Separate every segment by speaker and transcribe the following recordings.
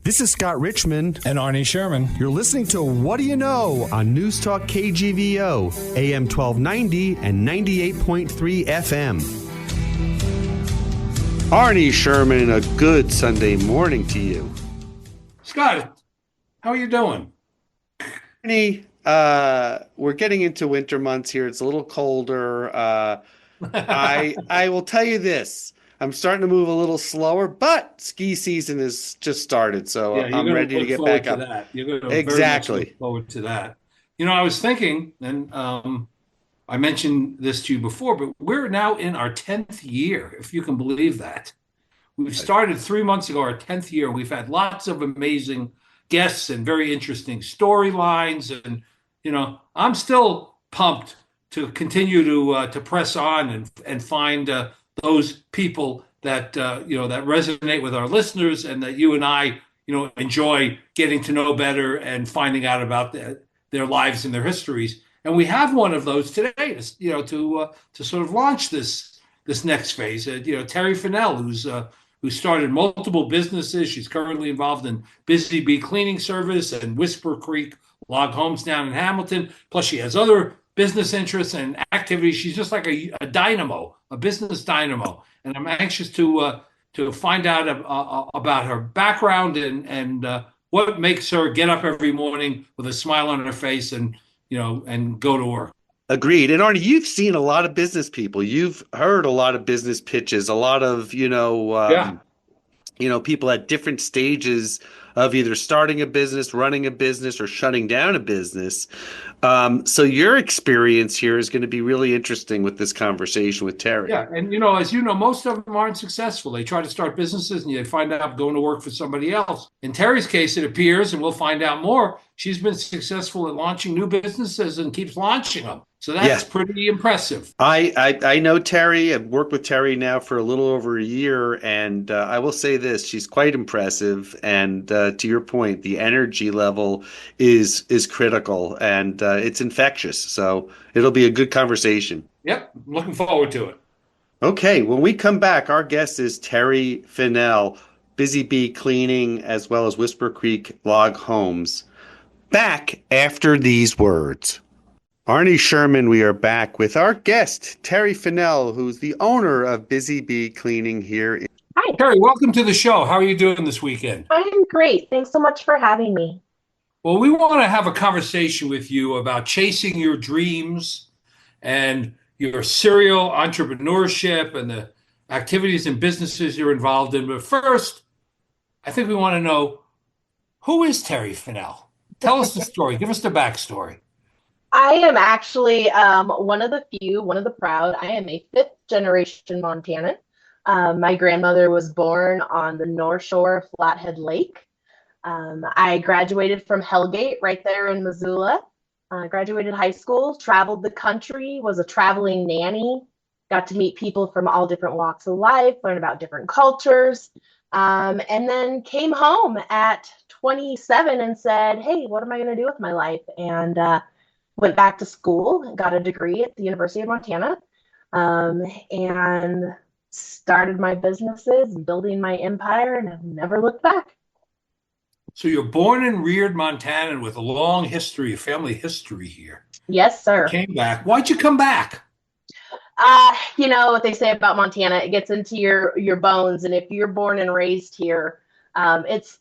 Speaker 1: This is Scott Richmond.
Speaker 2: And Arnie Sherman.
Speaker 1: You're listening to What Do You Know on Newstalk KGVO, AM 1290 and 98.3 FM. Arnie Sherman, a good Sunday morning to you.
Speaker 3: Scott, how are you doing?
Speaker 1: Arnie, we're getting into winter months here. It's a little colder. I will tell you this. I'm starting to move a little slower, but ski season has just started, so I'm ready to get back up.
Speaker 3: You're going to
Speaker 1: exactly
Speaker 3: very much look forward to that. You know, I was thinking, and I mentioned this to you before, but we're now in our 10th year, if you can believe that. We've started 3 months ago, our 10th year. We've had lots of amazing guests and very interesting storylines, and you know, I'm still pumped to continue to press on and find those people that that resonate with our listeners, and that you and I enjoy getting to know better and finding out about their lives and their histories. And we have one of those today, to sort of launch this next phase. Terri Finnell, who started multiple businesses. She's currently involved in Busy Bee Cleaning Service and Whisper Creek Log Homes down in Hamilton. Plus, she has other business interests and activities. She's just like a dynamo, a business dynamo. And I'm anxious to find out about her background and what makes her get up every morning with a smile on her face and go to work.
Speaker 1: Agreed. And Arnie, you've seen a lot of business people. You've heard a lot of business pitches, a lot of, people at different stages of either starting a business, running a business, or shutting down a business. So your experience here is going to be really interesting with this conversation with Terri.
Speaker 3: Yeah. And, as you know, most of them aren't successful. They try to start businesses and they find out going to work for somebody else. In Terri's case, it appears, and we'll find out more, she's been successful at launching new businesses and keeps launching them. So that's pretty impressive.
Speaker 1: I know Terri. I've worked with Terri now for a little over a year, and I will say this: she's quite impressive. And to your point, the energy level is critical, and it's infectious. So it'll be a good conversation.
Speaker 3: Yep, looking forward to it.
Speaker 1: Okay, when we come back, our guest is Terri Finnell, Busy Bee Cleaning, as well as Whisper Creek Log Homes. Back after these words. Arnie Sherman, we are back with our guest, Terri Finnell, who's the owner of Busy Bee Cleaning here.
Speaker 3: Hi. Terri, welcome to the show. How are you doing this weekend?
Speaker 4: I'm great. Thanks so much for having me.
Speaker 3: Well, we want to have a conversation with you about chasing your dreams and your serial entrepreneurship and the activities and businesses you're involved in. But first, I think we want to know, who is Terri Finnell? Tell us the story. Give us the backstory.
Speaker 4: I am actually one of the proud. I am a fifth generation Montanan. My grandmother was born on the North Shore of Flathead Lake. I graduated from Hellgate right there in Missoula. Graduated high school, traveled the country, was a traveling nanny, got to meet people from all different walks of life, learn about different cultures, and then came home at 27 and said, hey, what am I going to do with my life? And went back to school, got a degree at the University of Montana, and started my businesses, building my empire, and have never looked back.
Speaker 3: So you're born and reared Montanan with a long history, a family history here.
Speaker 4: Yes, sir.
Speaker 3: Came back. Why'd you come back?
Speaker 4: You know what they say about Montana, it gets into your bones. And if you're born and raised here, it's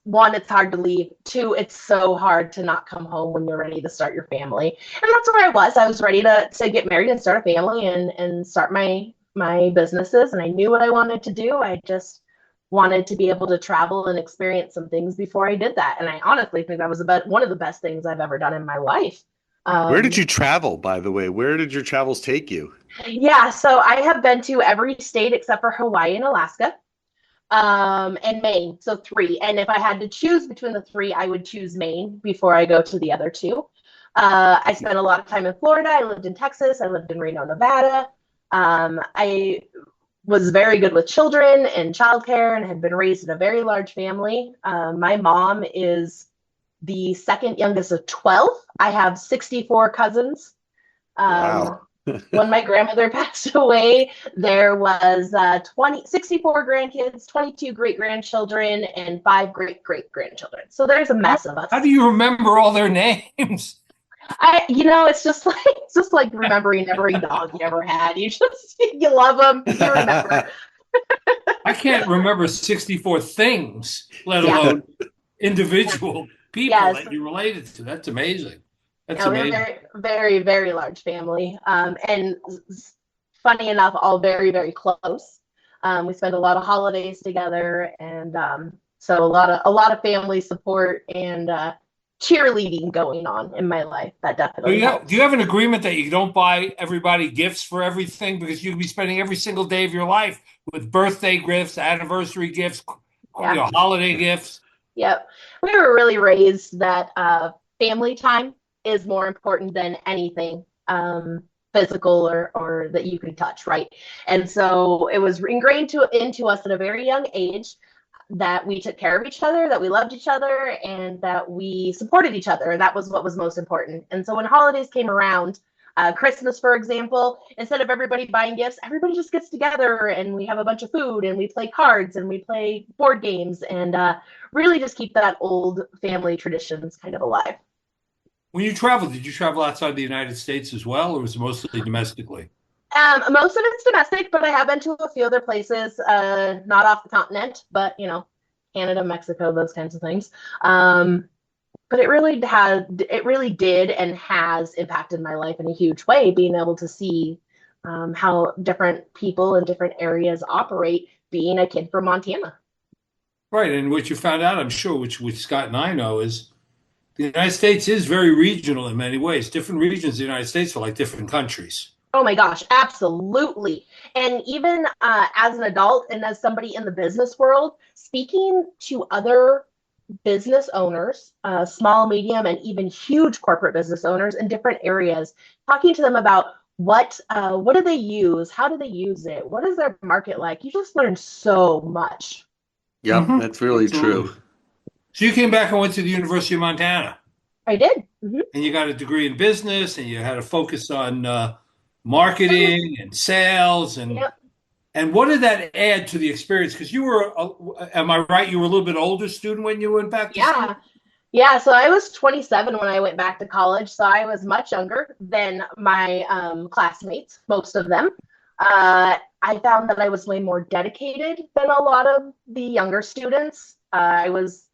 Speaker 4: hard to leave. Two, it's so hard to not come home when you're ready to start your family. And that's where I was. I was ready to get married and start a family and start my businesses. And I knew what I wanted to do. I just wanted to be able to travel and experience some things before I did that. And I honestly think that was one of the best things I've ever done in my life.
Speaker 1: Where did you travel, by the way? Where did your travels take you?
Speaker 4: Yeah, so I have been to every state except for Hawaii and Alaska. And Maine, so 3. And if I had to choose between the 3, I would choose Maine before I go to the other 2. I spent a lot of time in Florida. I lived in Texas. I lived in Reno, Nevada. I was very good with children and childcare and had been raised in a very large family. My mom is the second youngest of 12. I have 64 cousins.
Speaker 1: Wow.
Speaker 4: When my grandmother passed away, there was 64 grandkids, 22 great-grandchildren, and 5 great-great-grandchildren. So there's a mess of us.
Speaker 3: How do you remember all their names?
Speaker 4: It's just like remembering every dog you ever had. You love them, you remember.
Speaker 3: I can't remember 64 things, let alone individual people that you related to. That's amazing. That's amazing.
Speaker 4: We're very, very, very large family. And funny enough, all very, very close. We spend a lot of holidays together, and so a lot of family support and cheerleading going on in my life. That definitely helps.
Speaker 3: Do you have an agreement that you don't buy everybody gifts for everything, because you could be spending every single day of your life with birthday gifts, anniversary gifts, holiday gifts?
Speaker 4: Yep. We were really raised that family time is more important than anything physical or that you can touch, right? And so it was ingrained into us at a very young age that we took care of each other, that we loved each other, and that we supported each other. That was what was most important. And so when holidays came around, Christmas, for example, instead of everybody buying gifts, everybody just gets together and we have a bunch of food and we play cards and we play board games and really just keep that old family traditions kind of alive.
Speaker 3: When you traveled, did you travel outside the United States as well, or was it mostly domestically?
Speaker 4: Most of it's domestic, but I have been to a few other places, not off the continent, but Canada, Mexico, those kinds of things. But it really did and has impacted my life in a huge way, being able to see how different people in different areas operate, being a kid from Montana.
Speaker 3: Right, and what you found out, I'm sure, which Scott and I know, is the United States is very regional in many ways. Different regions of the United States are like different countries.
Speaker 4: Oh my gosh, absolutely. And even as an adult and as somebody in the business world, speaking to other business owners, small, medium, and even huge corporate business owners in different areas, talking to them about what do they use, how do they use it, what is their market like, you just learn so much.
Speaker 1: Yep, that's really true.
Speaker 3: So you came back and went to the University of Montana.
Speaker 4: I did. Mm-hmm.
Speaker 3: And you got a degree in business, and you had a focus on marketing and sales, and what did that add to the experience? Because you were, am I right? You were a little bit older student when you went back to school?
Speaker 4: Yeah. So I was 27 when I went back to college. So I was much younger than my classmates, most of them. I found that I was way more dedicated than a lot of the younger students. I was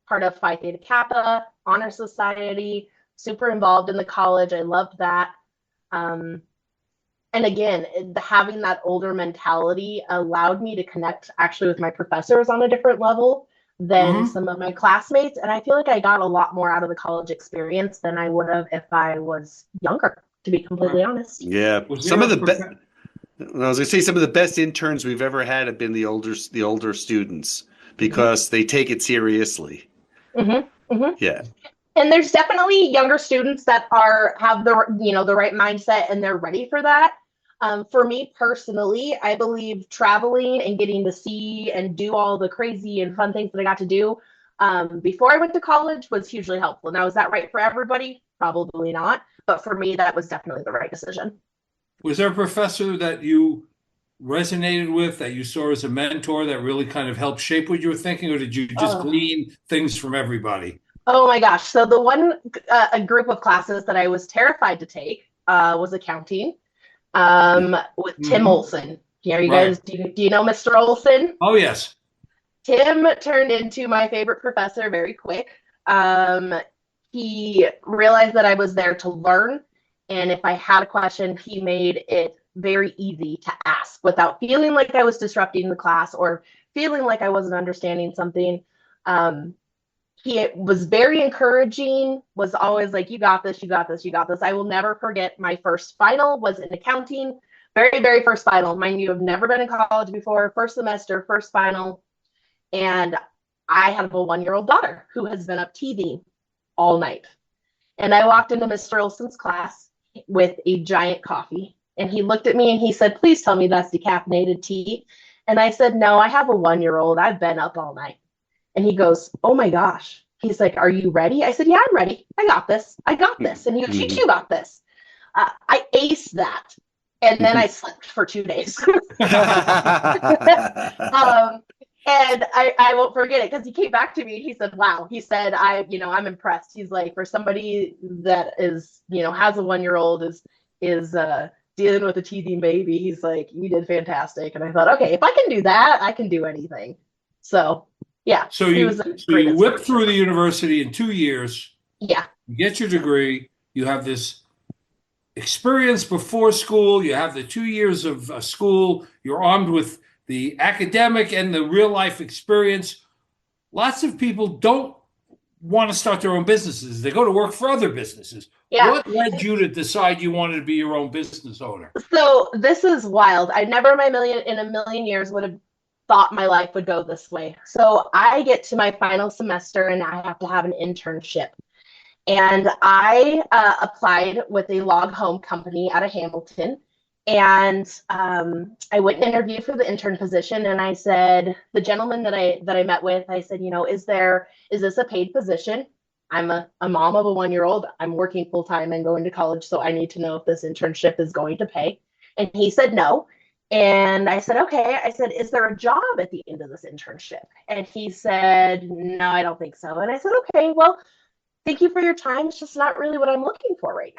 Speaker 4: part of Phi Theta Kappa, Honor Society, super involved in the college. I loved that. And again, having that older mentality allowed me to connect actually with my professors on a different level than some of my classmates. And I feel like I got a lot more out of the college experience than I would have if I was younger, to be completely honest.
Speaker 1: Yeah. I was going to say some of the best interns we've ever had have been the older students, because they take it seriously. Yeah.
Speaker 4: And there's definitely younger students that have the right mindset and they're ready for that. For me personally, I believe traveling and getting to see and do all the crazy and fun things that I got to do before I went to college was hugely helpful. Now, is that right for everybody? Probably not. But for me, that was definitely the right decision.
Speaker 3: Was there a professor that you resonated with, that you saw as a mentor, that really kind of helped shape what you were thinking, or did you just glean things from everybody?
Speaker 4: Oh my gosh. So the one a group of classes that I was terrified to take was accounting with Tim Olson. Do you know Mr. Olson?
Speaker 3: Oh, yes.
Speaker 4: Tim turned into my favorite professor very quick. He realized that I was there to learn. And if I had a question, he made it very easy to ask without feeling like I was disrupting the class or feeling like I wasn't understanding something. He was very encouraging, was always like, you got this, you got this, you got this. I will never forget my first final was in accounting. Very, very first final. Mind you, I've never been in college before. First semester, first final. And I have a 1-year-old daughter who has been up teething all night. And I walked into Mr. Olson's class with a giant coffee. And he looked at me and he said, please tell me that's decaffeinated tea. And I said, no, I have a 1-year-old. I've been up all night. And he goes, oh my gosh. He's like, are you ready? I said, yeah, I'm ready. I got this. I got this. And he goes, you got this. I aced that. And then I slept for 2 days. And I won't forget it because he came back to me and he said, wow, he said, I'm impressed. He's like, for somebody that is, has a 1-year-old is dealing with a teething baby, he's like, you did fantastic. And I thought, okay, if I can do that, I can do anything. So yeah.
Speaker 3: So you whip through the university in 2 years.
Speaker 4: Yeah.
Speaker 3: You get your degree. You have this experience before school. You have the 2 years of school. You're armed with the academic and the real life experience. Lots of people don't want to start their own businesses. They go to work for other businesses.
Speaker 4: Yeah.
Speaker 3: What led you to decide you wanted to be your own business owner?
Speaker 4: So this is wild. I never in a million years would have thought my life would go this way. So I get to my final semester and I have to have an internship. And I applied with a log home company out of Hamilton. And I went and interviewed for the intern position. And I said, the gentleman that I met with, I said, is this a paid position? I'm a mom of a 1-year-old. I'm working full time and going to college. So I need to know if this internship is going to pay. And he said no. And I said, okay. I said, is there a job at the end of this internship? And he said, no, I don't think so. And I said, okay, well, thank you for your time. It's just not really what I'm looking for right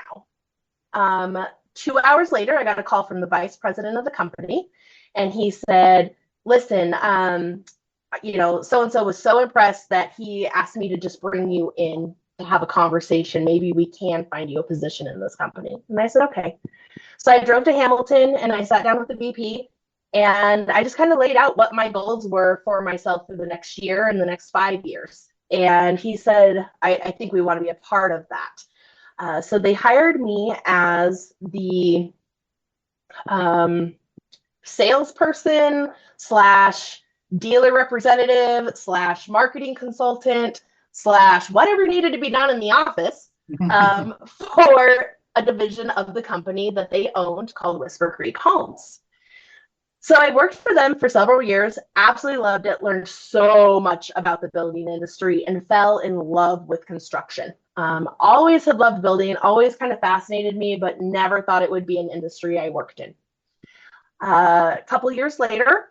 Speaker 4: now. 2 hours later, I got a call from the vice president of the company, and he said, listen, so-and-so was so impressed that he asked me to just bring you in to have a conversation. Maybe we can find you a position in this company. And I said, okay. So I drove to Hamilton and I sat down with the VP and I just kind of laid out what my goals were for myself for the next year and the next 5 years. And he said, I think we want to be a part of that. So they hired me as the salesperson / dealer representative / marketing consultant / whatever needed to be done in the office for a division of the company that they owned called Whisper Creek Homes. So I worked for them for several years, absolutely loved it, learned so much about the building industry, and fell in love with construction. Always had loved building, always kind of fascinated me, but never thought it would be an industry I worked in. A couple years later,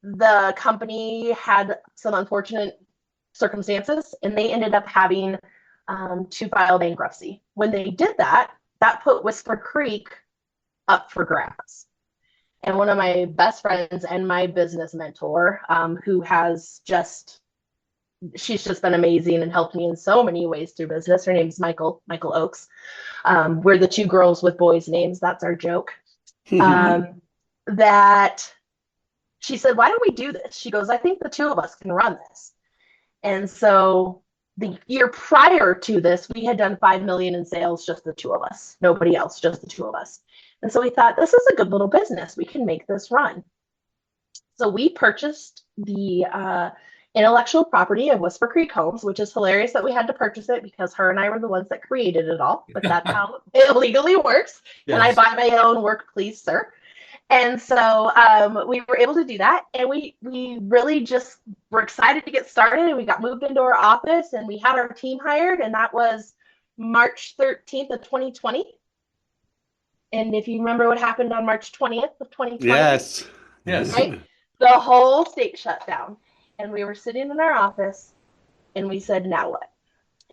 Speaker 4: the company had some unfortunate circumstances, and they ended up having to file bankruptcy. When they did that, that put Whisper Creek up for grabs. And one of my best friends and my business mentor, who has she's just been amazing and helped me in so many ways through business. Her name's Michael Oakes. We're the two girls with boys' names. That's our joke. That she said, why don't we do this? She goes, I think the two of us can run this. And so the year prior to this, we had done 5 million in sales, just the two of us, nobody else, just the two of us. And so we thought, this is a good little business. We can make this run. So we purchased the intellectual property of Whisper Creek Homes, which is hilarious that we had to purchase it because her and I were the ones that created it all. But that's how it legally works. Yes. Can I buy my own work, please, sir? And so we were able to do that. And we really just were excited to get started. And we got moved into our office and we had our team hired. And that was March 13th of 2020. And if you remember what happened on March 20th of 2020.
Speaker 1: Yes.
Speaker 4: Right? The whole state shut down. And we were sitting in our office and we said, now what?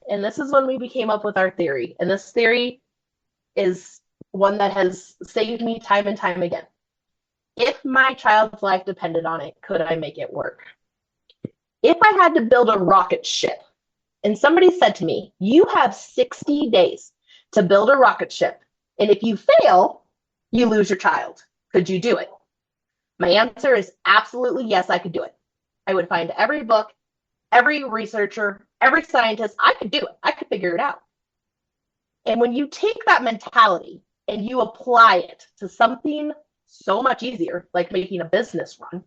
Speaker 4: And this is when we came up with our theory. And this theory is one that has saved me time and time again. If my child's life depended on it, could I make it work? If I had to build a rocket ship and somebody said to me, you have 60 days to build a rocket ship. And if you fail, you lose your child. Could you do it? My answer is absolutely yes, I could do it. I would find every book, every researcher, every scientist. I could do it. I could figure it out. And when you take that mentality and you apply it to something so much easier, like making a business run,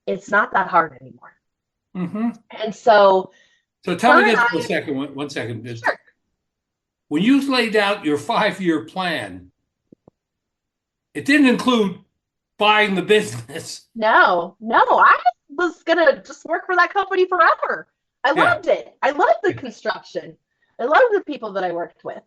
Speaker 4: it's not that hard anymore.
Speaker 3: Mm-hmm.
Speaker 4: And so
Speaker 3: tell me this for a second. One second.
Speaker 4: Sure.
Speaker 3: When you laid out your 5-year plan, it didn't include buying the business.
Speaker 4: No, I was going to just work for that company forever. I loved it. I loved the construction. I loved the people that I worked with.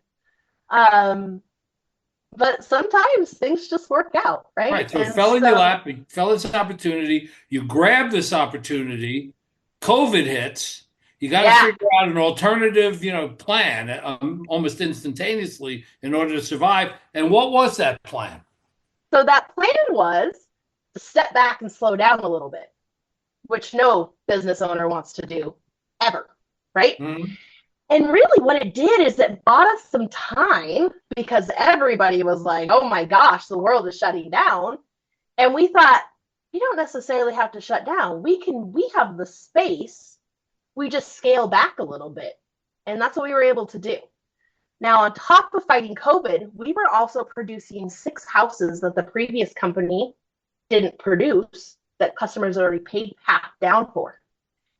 Speaker 4: But sometimes things just work out, right?
Speaker 3: Right. So it
Speaker 4: And
Speaker 3: fell in your
Speaker 4: so,
Speaker 3: lap. You fell this opportunity. You grabbed this opportunity. COVID hits. You got to
Speaker 4: yeah.
Speaker 3: figure out an alternative, plan almost instantaneously in order to survive. And what was that plan?
Speaker 4: So that plan was to step back and slow down a little bit, which no business owner wants to do ever, right?
Speaker 3: Mhm.
Speaker 4: And really, what it did is it bought us some time because everybody was like, oh my gosh, the world is shutting down. And we thought, we don't necessarily have to shut down. We have the space. We just scale back a little bit. And that's what we were able to do. Now, on top of fighting COVID, we were also producing 6 houses that the previous company didn't produce that customers already paid half down for.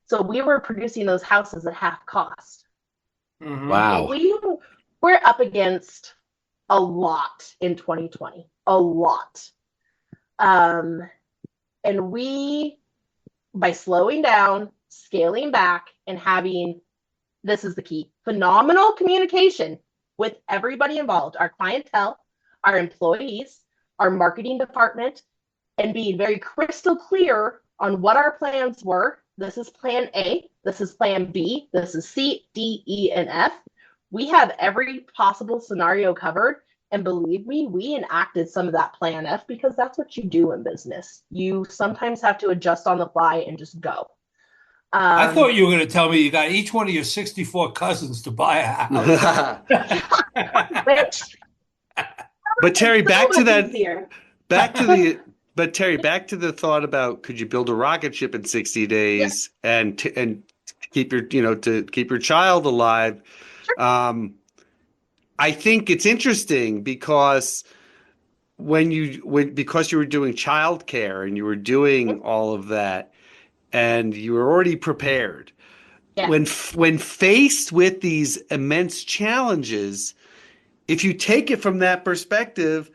Speaker 4: So we were producing those houses at half cost.
Speaker 3: Mhm.
Speaker 4: So
Speaker 1: Wow.
Speaker 4: we're up against a lot in 2020, a lot. Um, and we, by slowing down, scaling back, and having, this is the key, phenomenal communication with everybody involved, our clientele, our employees, our marketing department, and being very crystal clear on what our plans were. This is plan A, this is plan B, this is C, D, E, and F. We have every possible scenario covered. And believe me, we enacted some of that plan F because that's what you do in business. You sometimes have to adjust on the fly and just go.
Speaker 3: I
Speaker 4: Um,
Speaker 3: thought you were going to tell me you got each one of your 64 cousins to buy a house.
Speaker 4: which
Speaker 1: But Terry,
Speaker 4: so much easier.
Speaker 1: back to the, but Terry, back to the thought about could you build a rocket ship in 60
Speaker 4: Yeah,
Speaker 1: days and keep your, to keep your child alive.
Speaker 4: sure.
Speaker 1: Um, I think it's interesting because because you were doing childcare and you were doing all of that and you were already prepared.
Speaker 4: Yeah.
Speaker 1: When faced with these immense challenges, if you take it from that perspective,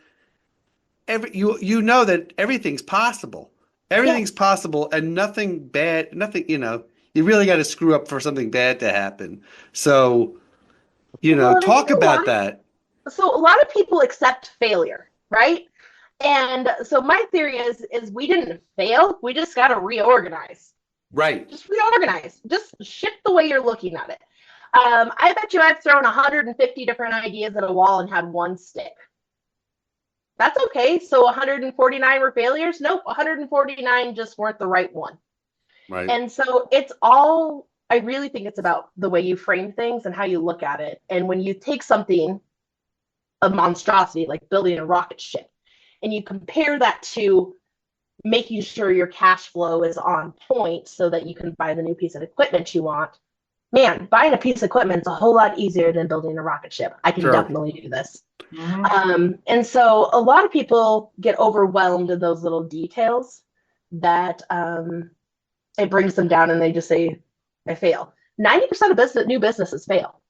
Speaker 1: you know that everything's possible.
Speaker 4: Yeah.
Speaker 1: Everything's possible and nothing, you really got to screw up for something bad to happen. So,
Speaker 4: Well, and you
Speaker 1: talk
Speaker 4: know
Speaker 1: about
Speaker 4: what?
Speaker 1: that.
Speaker 4: So a lot of people accept failure, right? And so my theory is we didn't fail. We just got to reorganize.
Speaker 1: Right.
Speaker 4: Just reorganize. Just shift the way you're looking at it. I bet you I've thrown 150 different ideas at a wall and had one stick. That's okay. So 149 were failures? Nope, 149 just weren't the right one.
Speaker 1: Right.
Speaker 4: And so it's all, I really think it's about the way you frame things and how you look at it. And when you take something, a monstrosity like building a rocket ship, and you compare that to making sure your cash flow is on point so that you can buy the new piece of equipment you want, man, buying a piece of equipment is a whole lot easier than building a rocket ship. I can
Speaker 1: Sure.
Speaker 4: definitely do this.
Speaker 3: Mhm.
Speaker 4: And so a lot of people get overwhelmed in those little details that it brings them down and they just say, I fail. 90% of new businesses fail.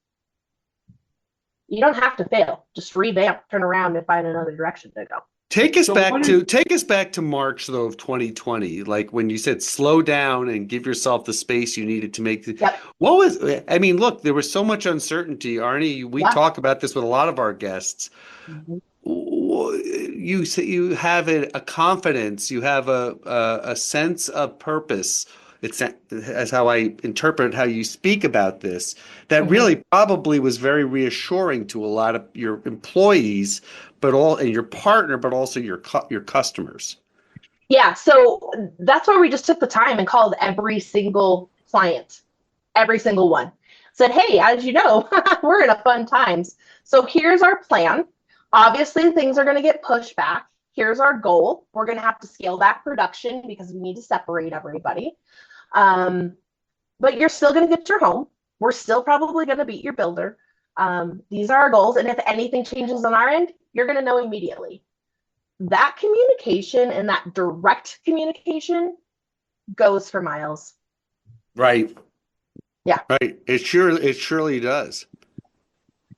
Speaker 4: You don't have to fail. Just revamp, turn around, and find another direction to go.
Speaker 3: So what is
Speaker 1: Take us back to March though of 2020, like when you said slow down and give yourself the space you needed to make
Speaker 4: Yep.
Speaker 1: what was I mean, look, there was so much uncertainty, Arnie. We
Speaker 4: Yeah.
Speaker 1: talk about this with a lot of our guests.
Speaker 4: Mhm.
Speaker 1: You say you have a confidence, you have a sense of purpose. It's as how I interpret how you speak about this. That
Speaker 4: Mhm.
Speaker 1: really probably was very reassuring to a lot of your employees, and your partner, but also your customers.
Speaker 4: Yeah. So that's where we just took the time and called every single client, every single one. Said, hey, as you know, we're in a fun times. So here's our plan. Obviously, things are going to get pushed back. Here's our goal. We're going to have to scale back production because we need to separate everybody. Um, but you're still going to get your home. We're still probably going to beat your builder. These are our goals. And if anything changes on our end, you're going to know immediately. That communication and that direct communication goes for miles.
Speaker 1: Right.
Speaker 4: Yeah.
Speaker 1: Right. It surely does.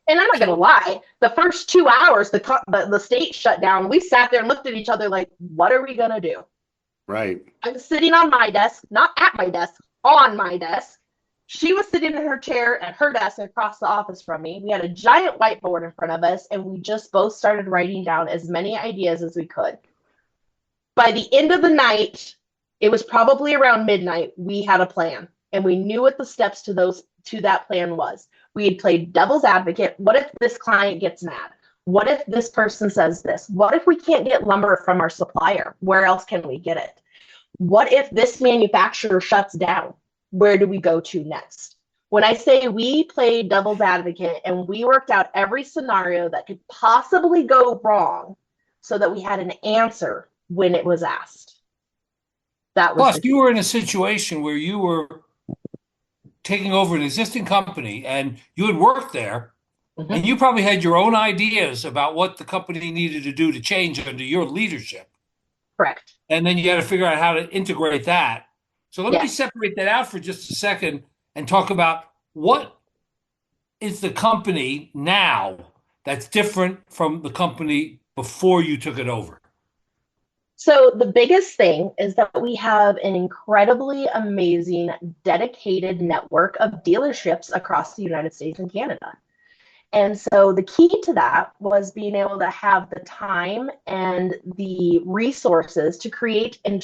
Speaker 4: And I'm not going to
Speaker 3: so
Speaker 4: lie, the first 2 hours, the state shut down. We sat there and looked at each other like, what are we going to do?
Speaker 1: Right.
Speaker 4: I'm sitting on my desk, not at my desk, on my desk, She was sitting in her chair at her desk across the office from me. We had a giant whiteboard in front of us, and we just both started writing down as many ideas as we could. By the end of the night, it was probably around midnight, we had a plan, and we knew what the steps to that plan was. We had played devil's advocate. What if this client gets mad? What if this person says this? What if we can't get lumber from our supplier? Where else can we get it? What if this manufacturer shuts down? Where do we go to next? When I say we played devil's advocate and we worked out every scenario that could possibly go wrong so that we had an answer when it was asked. That was
Speaker 3: Plus, you were in a situation where you were taking over an existing company and you had worked there, and you probably had your own ideas about what the company needed to do to change under your leadership.
Speaker 4: Correct.
Speaker 3: And then you got to figure out how to integrate that. So let me separate that out for just a second and talk about what is the company now that's different from the company before you took it over.
Speaker 4: So the biggest thing is that we have an incredibly amazing, dedicated network of dealerships across the United States and Canada. And so the key to that was being able to have the time and the resources to create and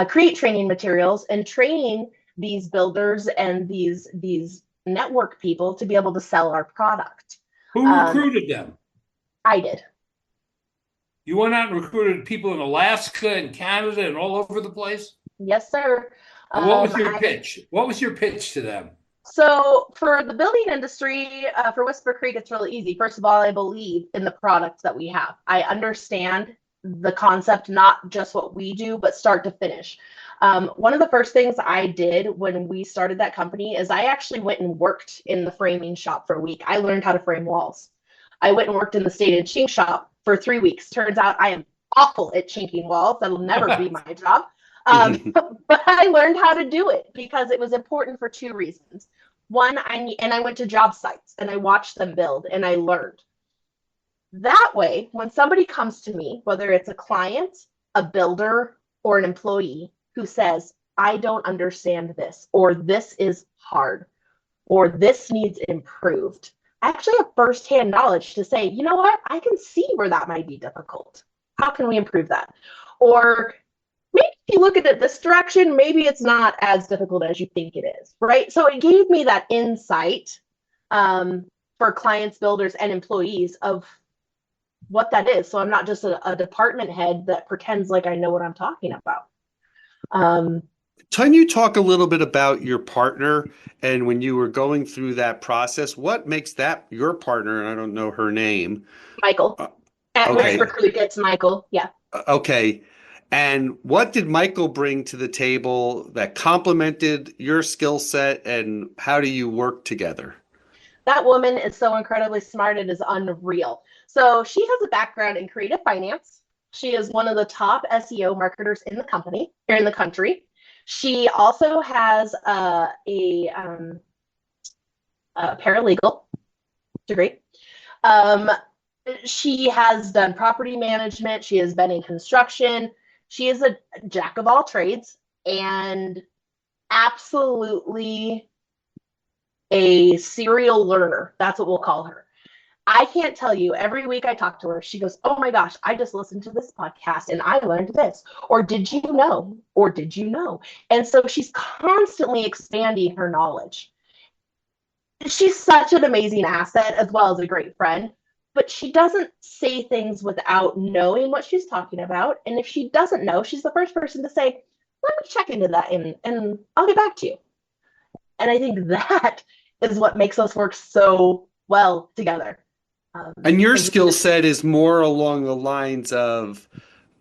Speaker 4: create training materials and train these builders and these network people to be able to sell our product.
Speaker 3: Who recruited them?
Speaker 4: I did.
Speaker 3: You went out and recruited people in Alaska and Canada and all over the place?
Speaker 4: Yes, sir.
Speaker 3: What was your pitch? What was your pitch to them?
Speaker 4: So for the building industry, for Whisper Creek, it's really easy. First of all, I believe in the products that we have. I understand the concept, not just what we do, but start to finish. One of the first things I did when we started that company is I actually went and worked in the framing shop for a week. I learned how to frame walls. I went and worked in the state and chink shop for 3 weeks. Turns out I am awful at chinking walls. That'll never be my job. But I learned how to do it because it was important for 2 reasons. One, I went to job sites and I watched them build and I learned. That way, when somebody comes to me, whether it's a client, a builder, or an employee who says, I don't understand this, or this is hard, or this needs improved, I actually have firsthand knowledge to say, you know what, I can see where that might be difficult. How can we improve that? Or maybe if you look at it this direction, maybe it's not as difficult as you think it is, right? So it gave me that insight for clients, builders, and employees of what that is. So I'm not just a department head that pretends like I know what I'm talking about.
Speaker 1: Can you talk a little bit about your partner and when you were going through that process, what makes that your partner? And I don't know her name.
Speaker 4: Michael. At
Speaker 1: okay.
Speaker 4: Whisper Creek, it's Michael. Yeah.
Speaker 1: Okay. And what did Michael bring to the table that complemented your skill set, and how do you work together?
Speaker 4: That woman is so incredibly smart. It is unreal. So she has a background in creative finance. She is one of the top SEO marketers in the company, here in the country. She also has a paralegal degree. She has done property management. She has been in construction. She is a jack of all trades and absolutely a serial learner. That's what we'll call her. I can't tell you, every week I talk to her, she goes, oh my gosh, I just listened to this podcast and I learned this. Or did you know? Or did you know? And so she's constantly expanding her knowledge. She's such an amazing asset as well as a great friend, but she doesn't say things without knowing what she's talking about. And if she doesn't know, she's the first person to say, let me check into that and I'll get back to you. And I think that is what makes us work so well together.
Speaker 1: And your skill set is more along the lines of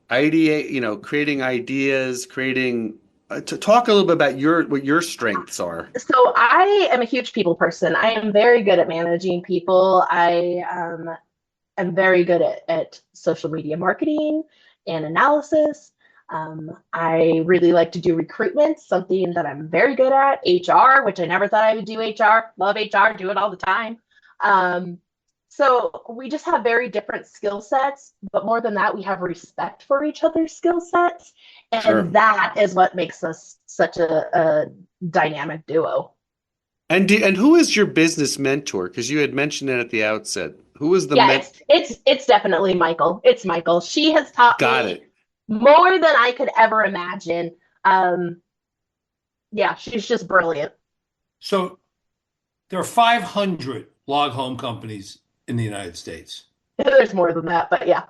Speaker 1: creating ideas, to talk a little bit about what your strengths are.
Speaker 4: So I am a huge people person. I am very good at managing people. I am very good at social media marketing and analysis. I really like to do recruitment, something that I'm very good at. HR, which I never thought I would do HR. Love HR, do it all the time. So we just have very different skill sets, but more than that, we have respect for each other's skill sets.
Speaker 1: Sure.
Speaker 4: And that is what makes us such a dynamic duo.
Speaker 1: And who is your business mentor? Because you had mentioned it at the outset. Who was the
Speaker 4: Yeah, it's definitely Michael. It's Michael. She has taught
Speaker 1: Got
Speaker 4: me
Speaker 1: it.
Speaker 4: more than I could ever imagine. Um, yeah, she's just brilliant.
Speaker 3: So there are 500 log home companies in the United States.
Speaker 4: There's more than that, but yeah.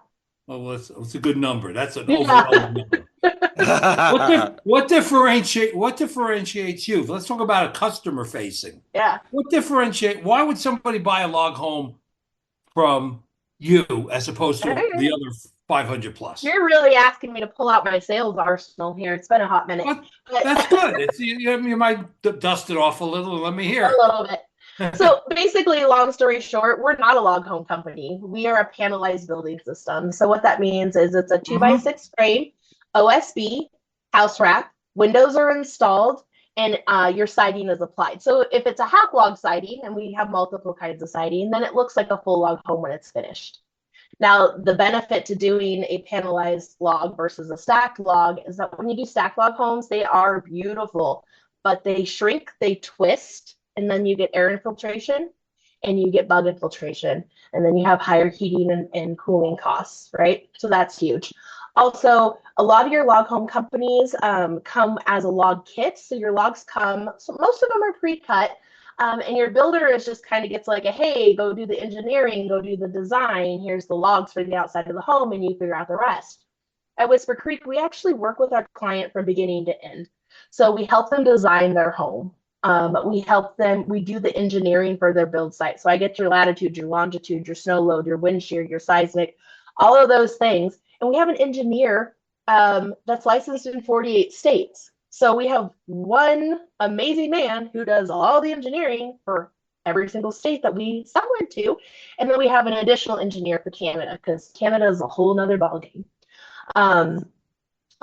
Speaker 3: Well, that's a good number. That's an overall
Speaker 4: Yeah.
Speaker 3: number. What differentiates you? Let's talk about a customer facing.
Speaker 4: Yeah.
Speaker 3: Why would somebody buy a log home from you as opposed to the other 500 plus?
Speaker 4: You're really asking me to pull out my sales arsenal here. It's been a hot minute.
Speaker 3: Well,
Speaker 4: But
Speaker 3: that's good. You might dust it off a little. Let me hear
Speaker 4: a little bit. So basically, long story short, we're not a log home company. We are a panelized building system. So what that means is it's a 2x6 frame, OSB, house wrap, windows are installed, and your siding is applied. So if it's a half log siding, and we have multiple kinds of siding, then it looks like a full log home when it's finished. Now, the benefit to doing a panelized log versus a stacked log is that when you do stacked log homes, they are beautiful, but they shrink, they twist, and then you get air infiltration and you get bug infiltration. And then you have higher heating and cooling costs, right? So that's huge. Also, a lot of your log home companies come as a log kit. So your logs come, so most of them are pre-cut. And your builder is just kind of gets like a, hey, go do the engineering, go do the design. Here's the logs for the outside of the home, and you figure out the rest. At Whisper Creek, we actually work with our client from beginning to end. So we help them design their home. We do the engineering for their build site. So I get your latitude, your longitude, your snow load, your wind shear, your seismic, all of those things. And we have an engineer that's licensed in 48 states. So we have one amazing man who does all the engineering for every single state that we sell into. And then we have an additional engineer for Canada because Canada is a whole nother ballgame.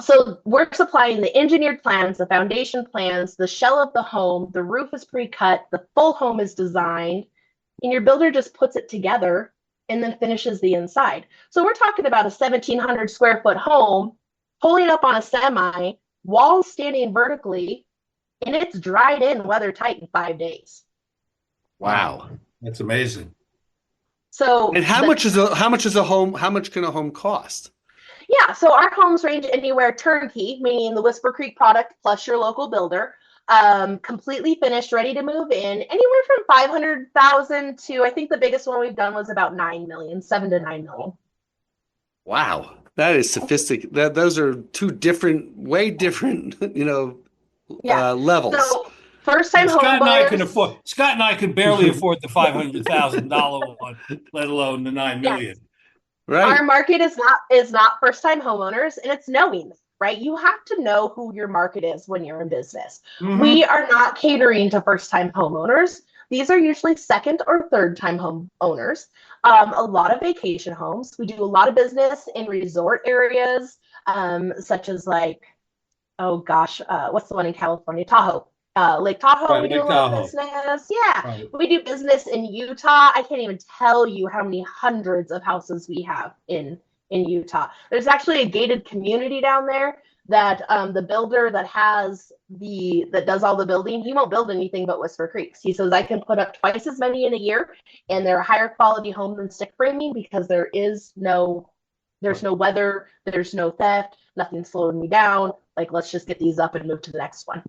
Speaker 4: So we're supplying the engineered plans, the foundation plans, the shell of the home, the roof is pre-cut, the full home is designed, and your builder just puts it together and then finishes the inside. So we're talking about a 1,700 square foot home pulling up on a semi, walls standing vertically, and it's dried in, weather tight in 5 days.
Speaker 1: Wow.
Speaker 3: That's amazing.
Speaker 4: So
Speaker 1: And how much can a home cost?
Speaker 4: Yeah, so our homes range anywhere turnkey, meaning the Whisper Creek product plus your local builder, completely finished, ready to move in, anywhere from 500,000 to I think the biggest one we've done was about 9 million, 7 to 9 million.
Speaker 1: Wow. That is sophisticated. Those are two way different, levels.
Speaker 4: So first time home buyers.
Speaker 3: Scott and I could barely afford the $500,000 one, let alone the 9 million.
Speaker 4: Yes.
Speaker 1: Right.
Speaker 4: Our market is not first time homeowners, and it's knowing, right? You have to know who your market is when you're in business. Mm-hmm. We are not catering to first time homeowners. These are usually second or third time homeowners. A lot of vacation homes. We do a lot of business in resort areas, such as like, what's the one in California? Tahoe. Lake Tahoe, right, we do a lot of business. Yeah, right. We do business in Utah. I can't even tell you how many hundreds of houses we have in Utah. There's actually a gated community down there that the builder that does all the building, he won't build anything but Whisper Creeks. He says I can put up twice as many in a year, and they're a higher quality home than stick framing because there's no weather, there's no theft, nothing's slowing me down. Like, let's just get these up and move to the next one.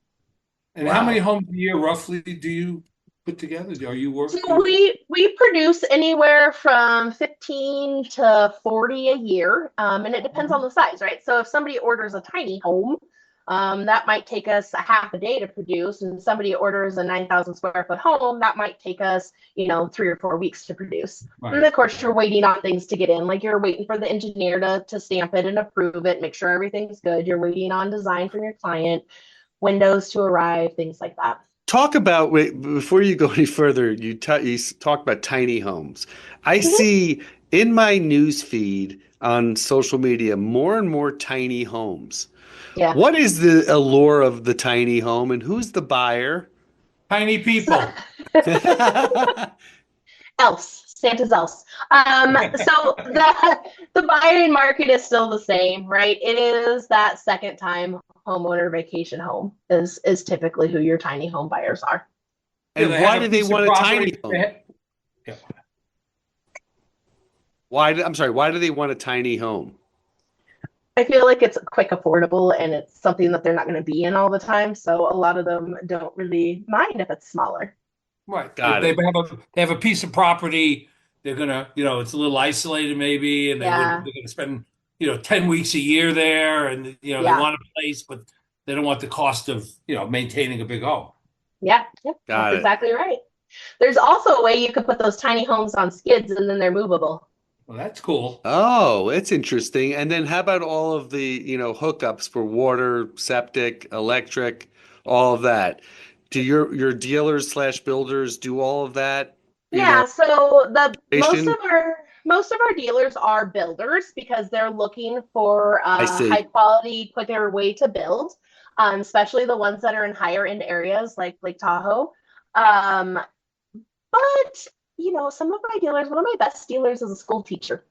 Speaker 3: And wow. How many homes a year roughly do you put together? Are you working?
Speaker 4: So we produce anywhere from 15 to 40 a year, and it depends on the size, right? So if somebody orders a tiny home, that might take us a half a day to produce, and somebody orders a 9,000 square foot home, that might take us, 3 or 4 weeks to produce. Right. And of course, you're waiting on things to get in, like you're waiting for the engineer to stamp it and approve it, make sure everything's good. You're waiting on design from your client, windows to arrive, things like that.
Speaker 1: Talk about, before you go any further, you talk about tiny homes. I see in my news feed on social media more and more tiny homes. Yeah. What is the allure of the tiny home, and who's the buyer?
Speaker 3: Tiny people.
Speaker 4: Else. Santa's elves. So the buying market is still the same, right? It is that second time homeowner vacation home is typically who your tiny home buyers are.
Speaker 1: And
Speaker 3: they
Speaker 1: why
Speaker 3: have
Speaker 1: do they
Speaker 3: piece of
Speaker 1: want a tiny
Speaker 3: property.
Speaker 1: home?
Speaker 3: Yeah.
Speaker 1: I'm sorry, why do they want a tiny home?
Speaker 4: I feel like it's quick, affordable, and it's something that they're not going to be in all the time. So a lot of them don't really mind if it's smaller.
Speaker 3: Right.
Speaker 1: Got it.
Speaker 3: They have a piece of property. They're gonna, it's a little isolated maybe, and
Speaker 4: Yeah,
Speaker 3: they're gonna spend, 10 weeks a year there, and they
Speaker 4: yeah,
Speaker 3: want a place, but they don't want the cost of, maintaining a big home.
Speaker 4: yeah, yep. That's
Speaker 1: Got it.
Speaker 4: exactly right. There's also a way you could put those tiny homes on skids and then they're movable.
Speaker 3: Well, that's cool.
Speaker 1: Oh, it's interesting. And then how about all of the, hookups for water, septic, electric, all of that? Do your dealers slash builders do all of that? You know,
Speaker 4: Yeah, so the
Speaker 1: station?
Speaker 4: most of our dealers are builders because they're looking for
Speaker 1: I
Speaker 4: a high
Speaker 1: see.
Speaker 4: quality, quicker way to build, especially the ones that are in higher end areas like Lake Tahoe. Um, but some of my dealers, one of my best dealers is a school teacher.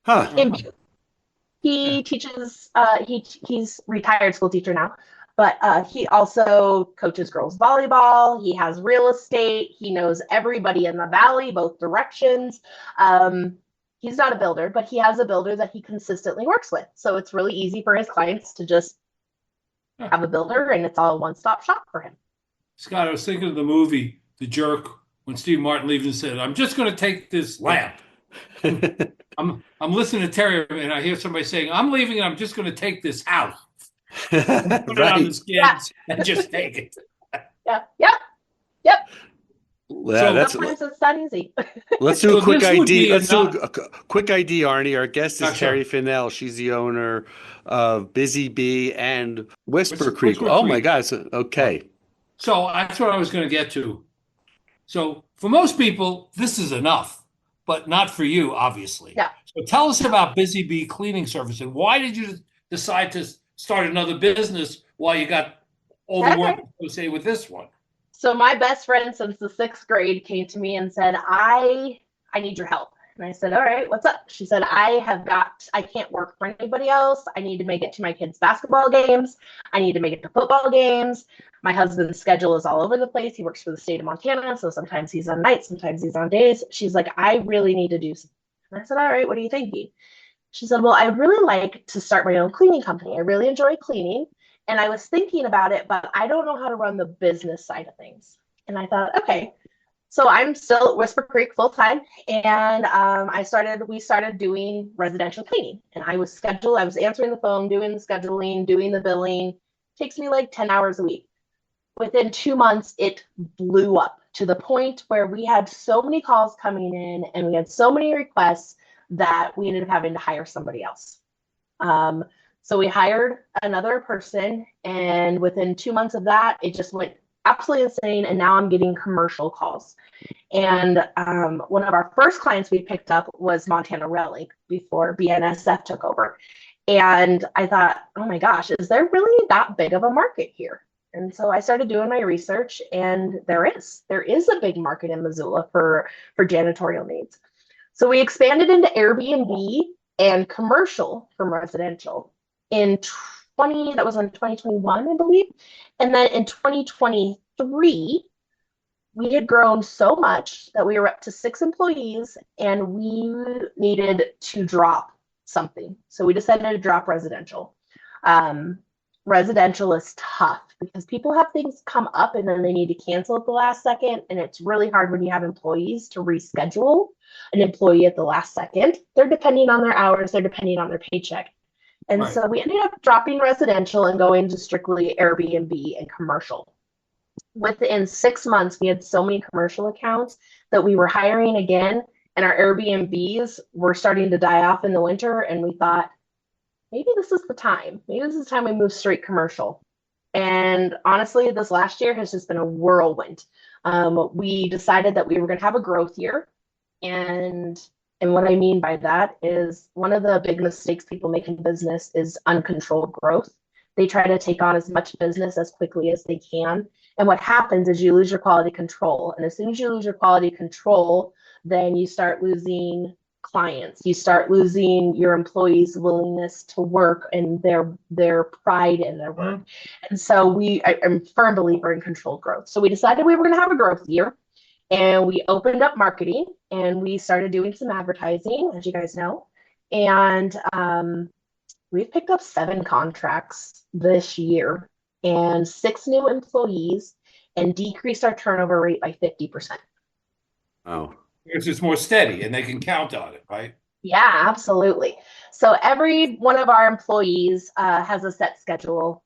Speaker 1: Huh.
Speaker 4: In
Speaker 3: Uh-huh. Yeah.
Speaker 4: He teaches. He's retired school teacher now, but he also coaches girls volleyball. He has real estate. He knows everybody in the valley, both directions. He's not a builder, but he has a builder that he consistently works with. So it's really easy for his clients to just
Speaker 3: Yeah.
Speaker 4: have a builder, and it's all a one-stop shop for him.
Speaker 3: Scott, I was thinking of the movie The Jerk when Steve Martin leaves and said, "I'm just going to take this lamp." I'm listening to Terry and I hear somebody saying, "I'm leaving and I'm just going to take this house, put it on the
Speaker 1: Right.
Speaker 3: skids, and just take it."
Speaker 4: Yeah, yep, yep.
Speaker 1: Yeah,
Speaker 3: So,
Speaker 4: Sometimes it's that easy.
Speaker 1: let's do
Speaker 3: so
Speaker 1: a quick
Speaker 3: this would
Speaker 1: ID.
Speaker 3: be
Speaker 1: Let's do
Speaker 3: enough.
Speaker 1: a quick ID, Arnie. Our guest is
Speaker 3: Sure.
Speaker 1: Terri Finnell. She's the owner of Busy Bee and Whisper Creek.
Speaker 3: Whisper
Speaker 1: Oh my
Speaker 3: Creek.
Speaker 1: God. Okay.
Speaker 3: So that's what I was going to get to. So for most people, this is enough, but not for you, obviously.
Speaker 4: Yeah.
Speaker 3: So tell us about Busy Bee Cleaning Service and why did you decide to start another business while you got all the work associated with this one?
Speaker 4: So my best friend since the sixth grade came to me and said, I need your help. And I said, all right, what's up? She said, I can't work for anybody else. I need to make it to my kids' basketball games. I need to make it to football games. My husband's schedule is all over the place. He works for the state of Montana. So sometimes he's on nights, sometimes he's on days. She's like, I really need to do something. And I said, all right, what are you thinking? She said, well, I really like to start my own cleaning company. I really enjoy cleaning. And I was thinking about it, but I don't know how to run the business side of things. And I thought, okay, so I'm still at Whisper Creek full time, and we started doing residential cleaning. And I was answering the phone, doing the scheduling, doing the billing. It takes me like 10 hours a week. Within 2 months, it blew up to the point where we had so many calls coming in, and we had so many requests that we ended up having to hire somebody else. So we hired another person, and within 2 months of that, it just went absolutely insane. And now I'm getting commercial calls. And one of our first clients we picked up was Montana Rail before BNSF took over. And I thought, oh my gosh, is there really that big of a market here? And so I started doing my research, and there is a big market in Missoula for janitorial needs. So we expanded into Airbnb and commercial from residential that was in 2021, I believe. And then in 2023, we had grown so much that we were up to 6 employees and we needed to drop something. So we decided to drop residential. Residential is tough because people have things come up and then they need to cancel at the last second. And it's really hard when you have employees to reschedule an employee at the last second. They're depending on their hours, they're depending on their paycheck. And
Speaker 3: Right.
Speaker 4: so we ended up dropping residential and going to strictly Airbnb and commercial. Within 6 months, we had so many commercial accounts that we were hiring again, and our Airbnbs were starting to die off in the winter. And we thought, maybe this is the time. Maybe this is the time we move straight commercial. And honestly, this last year has just been a whirlwind. We decided that we were going to have a growth year. And what I mean by that is one of the big mistakes people make in business is uncontrolled growth. They try to take on as much business as quickly as they can, And what happens is you lose your quality control. And as soon as you lose your quality control, then you start losing clients. You start losing your employees' willingness to work and their pride in their work. And so I'm a firm believer in controlled growth. So we decided we were going to have a growth year, and we opened up marketing, and we started doing some advertising, as you guys know. And we've picked up 7 contracts this year and 6 new employees, and decreased our turnover rate by 50%.
Speaker 3: Oh. Because it's more steady and they can count on it, right?
Speaker 4: Yeah, absolutely. So every one of our employees has a set schedule.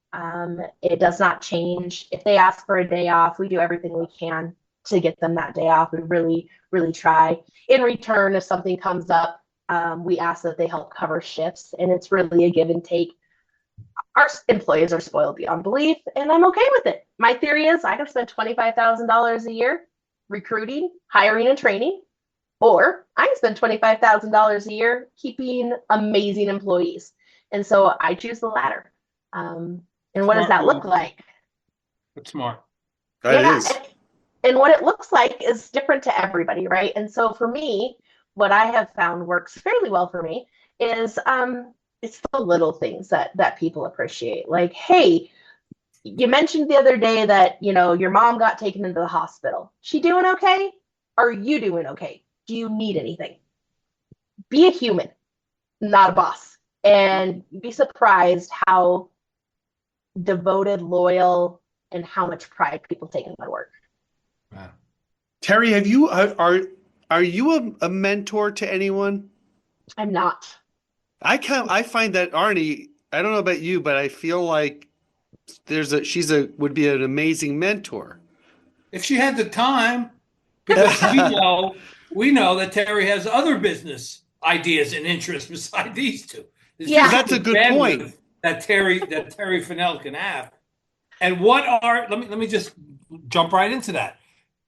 Speaker 4: It does not change. If they ask for a day off, we do everything we can to get them that day off. We really, really try. In return, if something comes up, we ask that they help cover shifts, and it's really a give and take. Our employees are spoiled beyond belief, and I'm okay with it. My theory is I can spend $25,000 a year recruiting, hiring, and training, or I can spend $25,000 a year keeping amazing employees. And so I choose the latter. And what does that look like?
Speaker 3: That's smart.
Speaker 1: That is.
Speaker 4: And what it looks like is different to everybody, right? And so for me, what I have found works fairly well for me is it's the little things that people appreciate. Like, hey, you mentioned the other day that, your mom got taken into the hospital. She doing okay? Are you doing okay? Do you need anything? Be a human, not a boss. And be surprised how devoted, loyal, and how much pride people take in their work.
Speaker 3: Wow.
Speaker 1: Terri, are you a mentor to anyone?
Speaker 4: I'm not.
Speaker 1: I find that Arnie, I don't know about you, but I feel like would be an amazing mentor.
Speaker 3: If she had the time, because we know that Terri has other business ideas and interests beside these two.
Speaker 1: That's a good point.
Speaker 3: That Terri Finnell can have. And let me just jump right into that.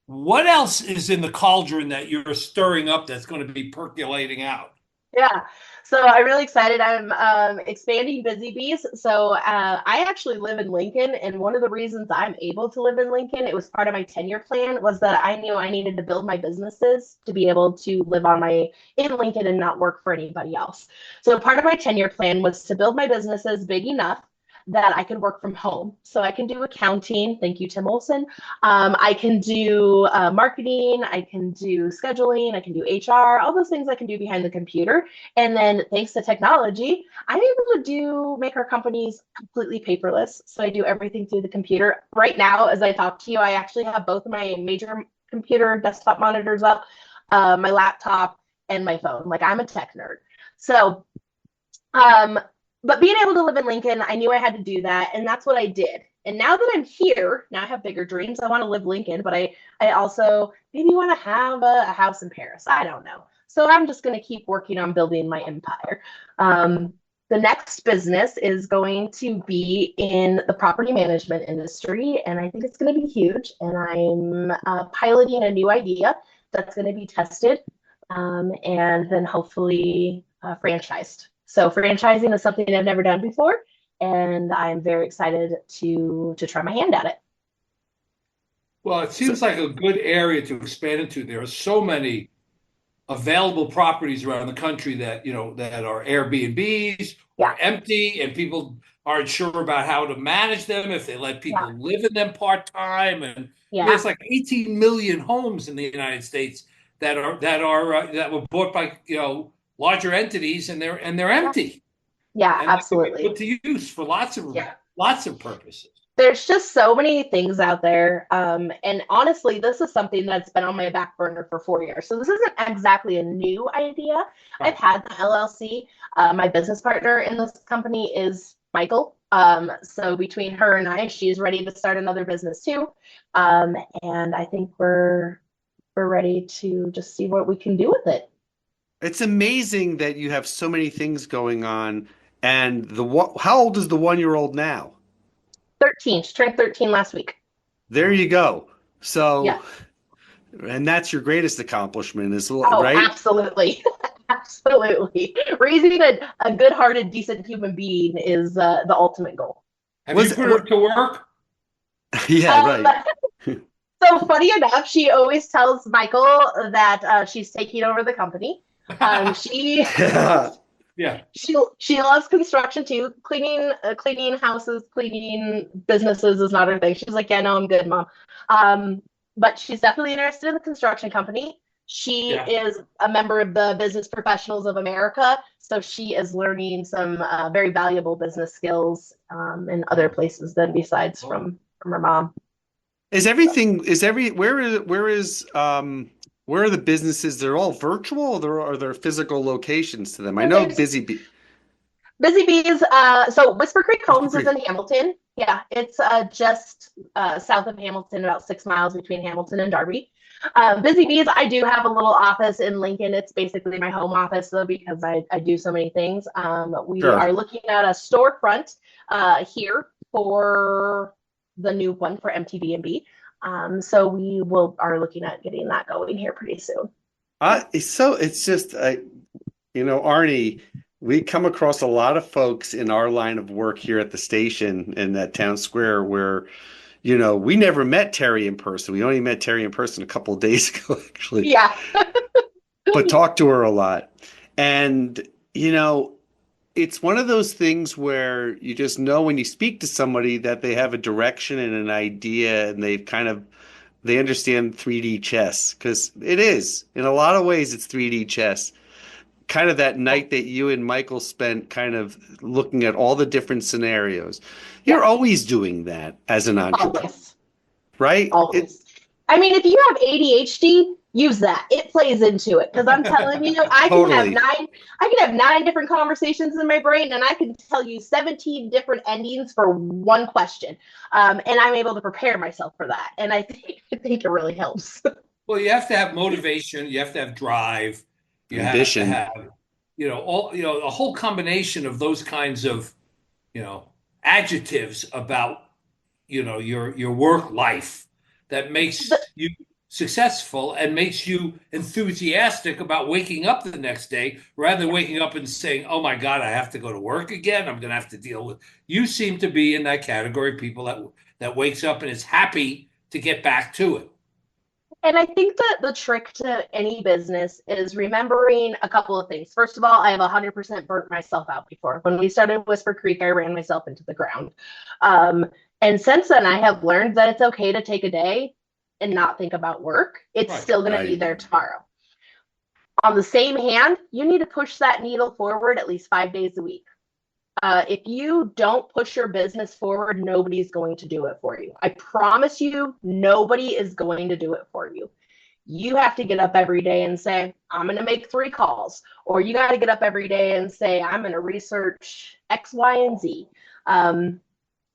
Speaker 3: What else is in the cauldron that you're stirring up that's going to be percolating out?
Speaker 4: Yeah. So I'm really excited. I'm expanding Busy Bees. So I actually live in Lincoln, and one of the reasons I'm able to live in Lincoln, it was part of my tenure plan, was that I knew I needed to build my businesses to be able to live in Lincoln and not work for anybody else. So part of my tenure plan was to build my businesses big enough that I could work from home. So I can do accounting. Thank you, Tim Olson. I can do marketing. I can do scheduling. I can do HR, all those things I can do behind the computer. And then thanks to technology, I'm able to make our companies completely paperless. So I do everything through the computer. Right now, as I talk to you, I actually have both of my major computer desktop monitors up, my laptop, and my phone. Like, I'm a tech nerd. So, but being able to live in Lincoln, I knew I had to do that, and that's what I did. And now that I'm here, now I have bigger dreams. I want to live Lincoln, but I also maybe want to have a house in Paris. I don't know. So I'm just going to keep working on building my empire. The next business is going to be in the property management industry, and I think it's going to be huge. And I'm piloting a new idea that's going to be tested, and then hopefully franchised. So franchising is something I've never done before, and I'm very excited to try my hand at it.
Speaker 3: Well, it seems like a good area to expand into. There are so many available properties around the country that are Airbnbs or empty, and people aren't sure about how to manage them, if they let people live in them part-time. And there's like 18 million homes in the United States that were bought by larger entities, and they're empty.
Speaker 4: Yeah,
Speaker 3: and
Speaker 4: absolutely.
Speaker 3: Put to use for lots of purposes.
Speaker 4: There's just so many things out there. And honestly, this is something that's been on my back burner for 4 years. So this isn't exactly a new idea. Right. I've had the LLC. My business partner in this company is Michael. So between her and I, she's ready to start another business too. And I think we're ready to just see what we can do with it.
Speaker 1: It's amazing that you have so many things going on. And how old is the 1-year-old now?
Speaker 4: 13. She turned 13 last week.
Speaker 1: There you go. So, and that's your greatest accomplishment, right?
Speaker 4: Absolutely. Absolutely. Raising a good-hearted, decent human being is the ultimate goal.
Speaker 3: Have you put her to work?
Speaker 1: Yeah, right.
Speaker 4: So funny enough, she always tells Michael that she's taking over the company. She
Speaker 3: Yeah.
Speaker 4: she loves construction too. Cleaning houses, cleaning businesses is not her thing. She's like, yeah, no, I'm good, mom. But she's definitely interested in the construction company. She
Speaker 3: Yeah.
Speaker 4: is a member of the Business Professionals of America, so she is learning some very valuable business skills in other places than besides from her mom.
Speaker 1: Is everything is every where are the businesses? They're all virtual, or are there physical locations to them? I
Speaker 4: So
Speaker 1: know
Speaker 4: there's
Speaker 1: Busy Bee.
Speaker 4: Busy Bees. So Whisper Creek
Speaker 1: Whisper
Speaker 4: Homes is
Speaker 1: Creek.
Speaker 4: in Hamilton. Yeah, it's just south of Hamilton, about 6 miles between Hamilton and Darby. Busy Bees, I do have a little office in Lincoln. It's basically my home office, though, because I do so many things. We
Speaker 1: Sure.
Speaker 4: are looking at a storefront here for the new one for MTV&B. So we are looking at getting that going here pretty soon.
Speaker 1: It's just Arnie, we come across a lot of folks in our line of work here at the station in that town square where, we never met Terri in person. We only met Terri in person a couple of days ago, actually,
Speaker 4: Yeah.
Speaker 1: but talked to her a lot. And, it's one of those things where you just know when you speak to somebody that they have a direction and an idea and they understand 3D chess, because it is. In a lot of ways, it's 3D chess. Kind of that night that you and Michael spent kind of looking at all the different scenarios. You're
Speaker 4: Yeah.
Speaker 1: always doing that as an entrepreneur,
Speaker 4: Always.
Speaker 1: right?
Speaker 4: Always. I mean, if you have ADHD, use that. It plays into it. Because I'm telling you,
Speaker 1: Totally.
Speaker 4: I can have 9 different conversations in my brain, and I can tell you 17 different endings for one question. And I'm able to prepare myself for that. And I think it really helps.
Speaker 3: Well, you have to have motivation. You have to have drive. You have to
Speaker 1: Ambition.
Speaker 3: have, a whole combination of those kinds of, adjectives about, your work life that makes you successful and makes you enthusiastic about waking up the next day rather than waking up and saying, oh my God, I have to go to work again. I'm going to have to deal with. You seem to be in that category of people that wakes up and is happy to get back to it.
Speaker 4: And I think that the trick to any business is remembering a couple of things. First of all, I have 100% burnt myself out before. When we started Whisper Creek, I ran myself into the ground. And since then, I have learned that it's okay to take a day and not think about work. It's
Speaker 3: Right.
Speaker 4: still going to be there tomorrow. On the same hand, you need to push that needle forward at least 5 days a week. If you don't push your business forward, nobody's going to do it for you. I promise you, nobody is going to do it for you. You have to get up every day and say, I'm going to make 3 calls. Or you got to get up every day and say, I'm going to research X, Y, and Z.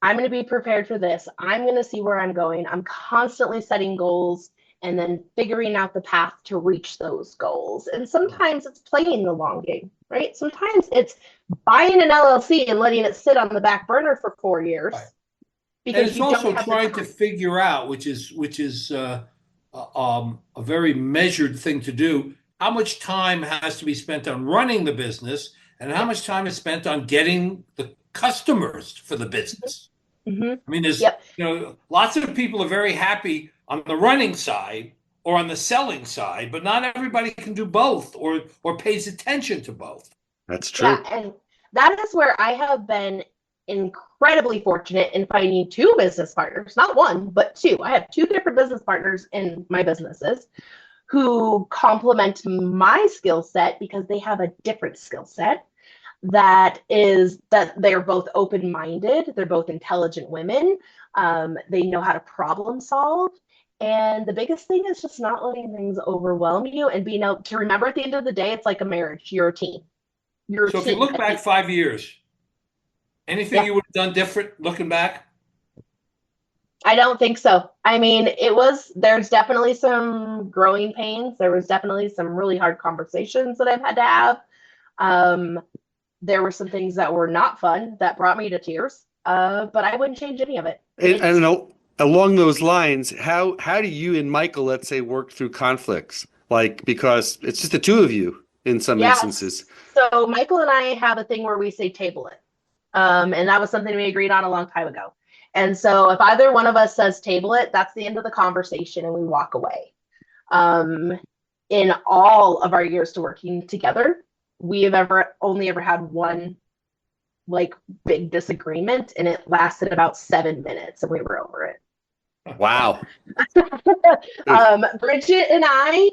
Speaker 4: I'm going to be prepared for this. I'm going to see where I'm going. I'm constantly setting goals and then figuring out the path to reach those goals. And sometimes it's playing the long game, right? Sometimes it's buying an LLC and letting it sit on the back burner for 4 years.
Speaker 3: Right.
Speaker 4: Because
Speaker 3: and it's
Speaker 4: you
Speaker 3: also
Speaker 4: don't have
Speaker 3: trying to figure out, which is a very measured thing to do, how much time has to be spent on running the business and how much time is spent on getting the customers for the business.
Speaker 4: Mm-hmm.
Speaker 3: I mean, there's
Speaker 4: Yep.
Speaker 3: Lots of people are very happy on the running side or on the selling side, but not everybody can do both or pays attention to both.
Speaker 1: That's true.
Speaker 4: Yeah, and that is where I have been incredibly fortunate in finding 2 business partners, not 1, but 2. I have 2 different business partners in my businesses who complement my skill set because they have a different skill set. That they're both open-minded, they're both intelligent women, they know how to problem solve, and the biggest thing is just not letting things overwhelm you and being able to remember at the end of the day, it's like a marriage. You're a team.
Speaker 3: So if you look back 5 years, anything you would have done different looking back?
Speaker 4: I don't think so. I mean, there's definitely some growing pains. There was definitely some really hard conversations that I've had to have. There were some things that were not fun that brought me to tears, but I wouldn't change any of it.
Speaker 1: And along those lines, how do you and Michael, let's say, work through conflicts? Like, because it's just the 2 of you in some instances.
Speaker 4: So Michael and I have a thing where we say table it. And that was something we agreed on a long time ago. And so if either one of us says table it, that's the end of the conversation and we walk away. In all of our years to working together, we have only ever had one like big disagreement, and it lasted about 7 minutes and we were over it.
Speaker 1: Wow.
Speaker 4: Bridget and I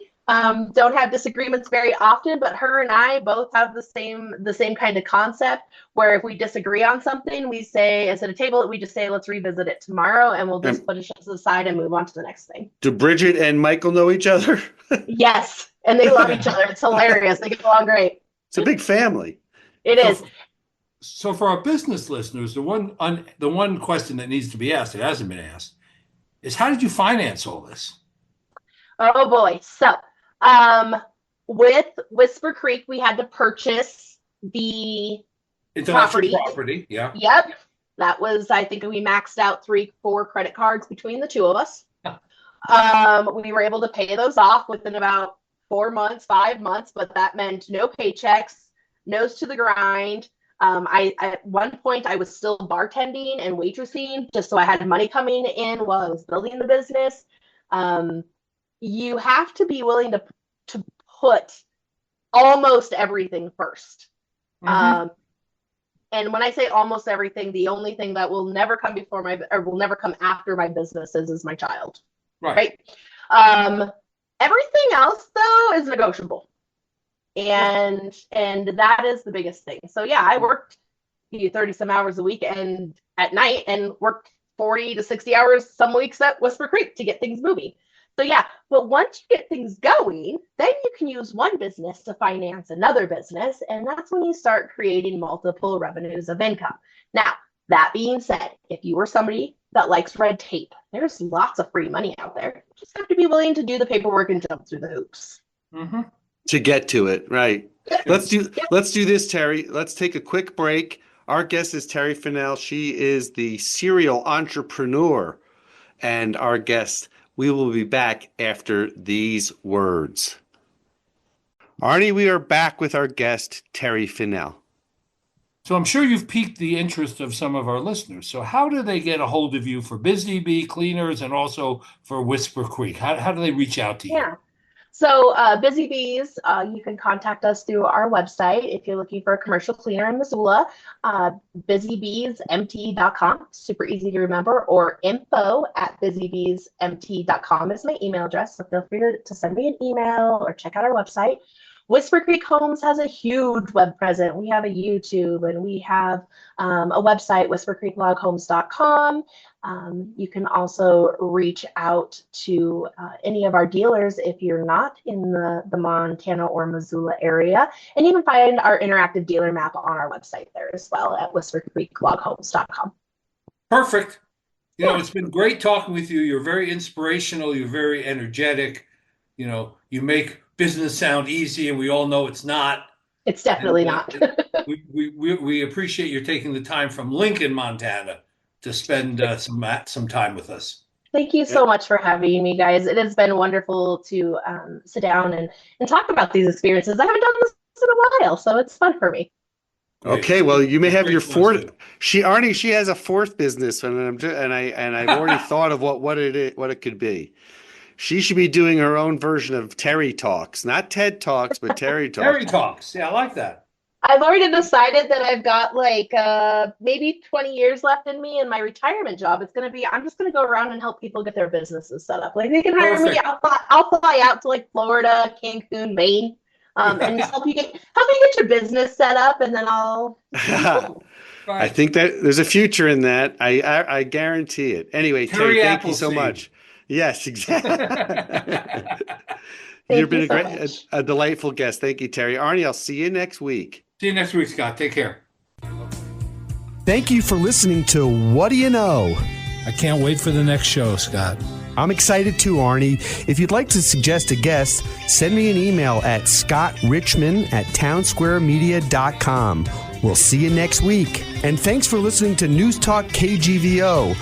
Speaker 4: don't have disagreements very often, but her and I both have the same kind of concept where if we disagree on something, we say, instead of table it, we just say, let's revisit it tomorrow, and we'll just put it to the side and move on to the next thing.
Speaker 1: Do Bridget and Michael know each other?
Speaker 4: Yes, and they love each other. It's hilarious. They get along great.
Speaker 1: It's a big family.
Speaker 4: It is.
Speaker 3: So for our business listeners, the one question that needs to be asked, that hasn't been asked, is how did you finance all this?
Speaker 4: Oh boy. So with Whisper Creek, we had to purchase the
Speaker 3: intellectual property. Yeah.
Speaker 4: Yep. That was, I think we maxed out 3-4 credit cards between the two of us. We were able to pay those off within about 4 months, 5 months, but that meant no paychecks, nose to the grind. At one point I was still bartending and waitressing just so I had money coming in while I was building the business. You have to be willing to put almost everything first. And when I say almost everything, the only thing that will never come will never come after my business is my child. Right? Everything else though is negotiable. And that is the biggest thing. So yeah, I worked 30 some hours a week and at night, and worked 40 to 60 hours some weeks at Whisper Creek to get things moving. So yeah, but once you get things going, then you can use one business to finance another business, and that's when you start creating multiple revenues of income. Now, that being said, if you are somebody that likes red tape, there's lots of free money out there. You just have to be willing to do the paperwork and jump through the hoops.
Speaker 1: To get to it, right? Let's do this, Terri. Let's take a quick break. Our guest is Terri Finnell. She is the serial entrepreneur, and our guest. We will be back after these words. Arnie, we are back with our guest, Terri Finnell.
Speaker 3: So I'm sure you've piqued the interest of some of our listeners. So how do they get a hold of you for Busy Bee Cleaners and also for Whisper Creek? How do they reach out to you?
Speaker 4: Yeah. So Busy Bees, you can contact us through our website if you're looking for a commercial cleaner in Missoula, busybeesmt.com, super easy to remember, or info@busybeesmt.com is my email address. So feel free to send me an email or check out our website. Whisper Creek Homes has a huge web presence. We have a YouTube, and we have a website, whispercreekloghomes.com. You can also reach out to any of our dealers if you're not in the Montana or Missoula area. And you can find our interactive dealer map on our website there as well at whispercreekloghomes.com.
Speaker 3: Perfect. You know, it's been great talking with you. You're very inspirational. You're very energetic. You know, you make business sound easy, and we all know it's not.
Speaker 4: It's definitely not.
Speaker 3: we appreciate you taking the time from Lincoln, Montana, to spend some time with us.
Speaker 4: Thank you so much for having me, guys. It has been wonderful to sit down and talk about these experiences. I haven't done this in a while, so it's fun for me.
Speaker 1: Okay, well, you may have your fourth. She has a fourth business, and I've already thought of what it could be. She should be doing her own version of Terri Talks, not TED Talks, but Terri Talks.
Speaker 3: Terri Talks, yeah, I like that.
Speaker 4: I've already decided that I've got like maybe 20 years left in me, and my retirement job is going to be, I'm just going to go around and help people get their businesses set up. Like, they can hire me. I'll fly out to like Florida, Cancun, Maine, and just help you get your business set up, and then I'll.
Speaker 1: I think that there's a future in that. I guarantee it. Anyway, Terri, thank you so much. Yes, exactly. You've been a delightful guest. Thank you, Terri. Arnie, I'll see you next week.
Speaker 3: See you next week, Scott. Take care.
Speaker 2: Thank you for listening to What Do You Know?
Speaker 3: I can't wait for the next show, Scott.
Speaker 2: I'm excited too, Arnie. If you'd like to suggest a guest, send me an email at scottrichman@townsquaremedia.com. We'll see you next week. And thanks for listening to Newstalk KGVO.